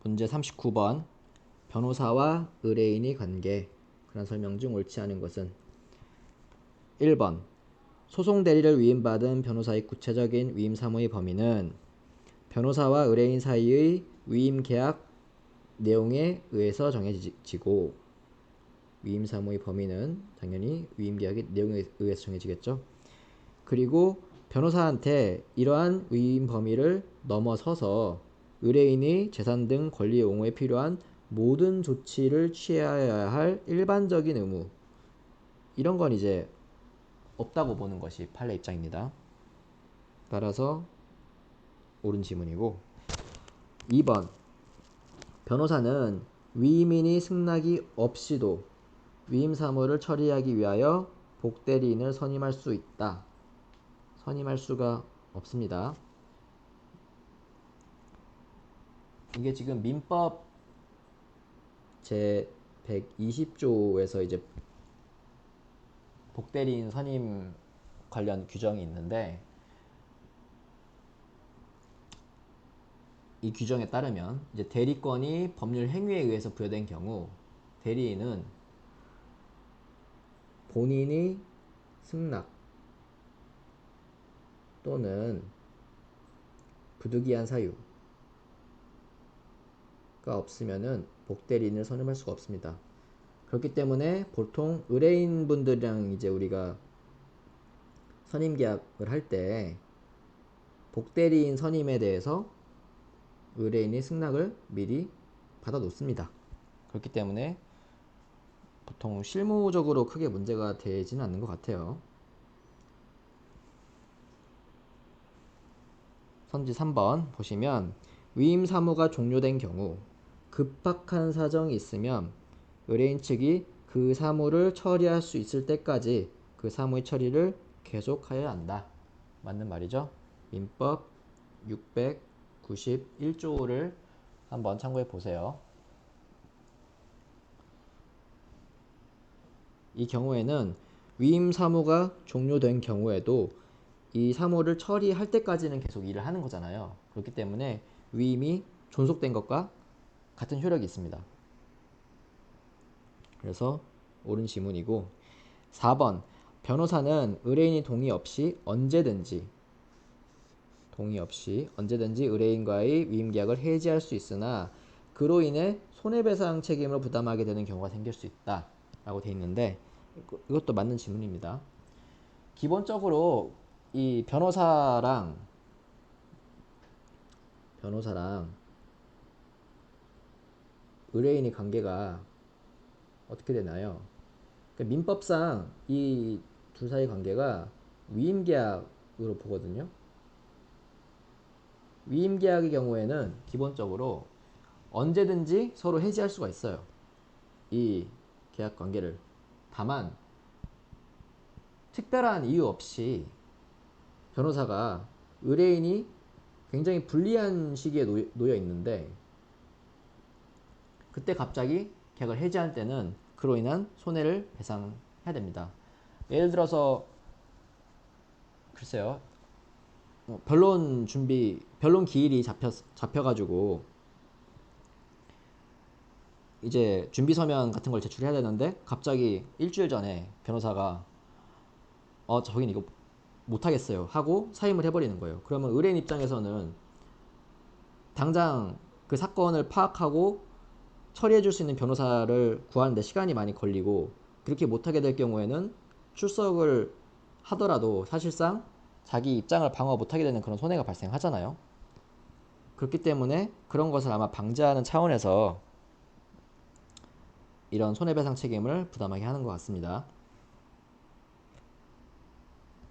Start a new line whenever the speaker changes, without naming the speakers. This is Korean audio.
문제 39번 변호사와 의뢰인의 관계 그런 설명 중 옳지 않은 것은 1번 소송 대리를 위임받은 변호사의 구체적인 위임 사무의 범위는 변호사와 의뢰인 사이의 위임 계약 내용에 의해서 정해지고 위임 사무의 범위는 당연히 위임 계약의 내용에 의해서 정해지겠죠. 그리고 변호사한테 이러한 위임 범위를 넘어서서 의뢰인의 재산 등 권리 옹호에 필요한 모든 조치를 취해야 할 일반적인 의무, 이런 건 이제 없다고 보는 것이 판례 입장입니다. 따라서 옳은 지문이고, 2번 변호사는 위임인이 승낙이 없이도 위임 사무를 처리하기 위하여 복대리인을 선임할 수 있다. 선임할 수가 없습니다. 이게 지금 민법 제 120조에서 이제 복대리인 선임 관련 규정이 있는데, 이 규정에 따르면 이제 대리권이 법률 행위에 의해서 부여된 경우 대리인은 본인이 승낙 또는 부득이한 사유가 없으면은 복대리인을 선임할 수가 없습니다. 그렇기 때문에 보통 의뢰인분들이랑 이제 우리가 선임 계약을 할 때 복대리인 선임에 대해서 의뢰인이 승낙을 미리 받아 놓습니다. 그렇기 때문에 보통 실무적으로 크게 문제가 되지는 않는 것 같아요. 선지 3번 보시면 위임 사무가 종료된 경우 급박한 사정이 있으면 의뢰인 측이 그 사무를 처리할 수 있을 때까지 그 사무의 처리를 계속하여야 한다. 맞는 말이죠. 민법 691조를 한번 참고해 보세요. 이 경우에는 위임 사무가 종료된 경우에도 이 사무를 처리할 때까지는 계속 일을 하는 거잖아요. 그렇기 때문에 위임이 존속된 것과 같은 효력이 있습니다. 그래서 옳은 지문이고, 4번 변호사는 의뢰인이 동의 없이 언제든지 의뢰인과의 위임 계약을 해지할 수 있으나 그로 인해 손해배상 책임을 부담하게 되는 경우가 생길 수 있다 라고 되어 있는데, 이것도 맞는 지문입니다. 기본적으로 이 변호사랑 의뢰인의 관계가 어떻게 되나요? 그러니까 민법상 이 둘 사이 관계가 위임계약으로 보거든요. 위임계약의 경우에는 기본적으로 언제든지 서로 해지할 수가 있어요. 이 계약 관계를. 다만 특별한 이유 없이 변호사가 의뢰인이 굉장히 불리한 시기에 놓여 있는데 그때 갑자기 계약을 해지할 때는 그로 인한 손해를 배상해야 됩니다. 예를 들어서 글쎄요, 변론 기일이 잡혀가지고 이제 준비 서면 같은 걸 제출해야 되는데 갑자기 일주일 전에 변호사가 저긴 이거 못하겠어요 하고 사임을 해버리는 거예요. 그러면 의뢰인 입장에서는 당장 그 사건을 파악하고 처리해 줄 수 있는 변호사를 구하는데 시간이 많이 걸리고, 그렇게 못하게 될 경우에는 출석을 하더라도 사실상 자기 입장을 방어 못하게 되는 그런 손해가 발생하잖아요. 그렇기 때문에 그런 것을 아마 방지하는 차원에서 이런 손해배상 책임을 부담하게 하는 것 같습니다.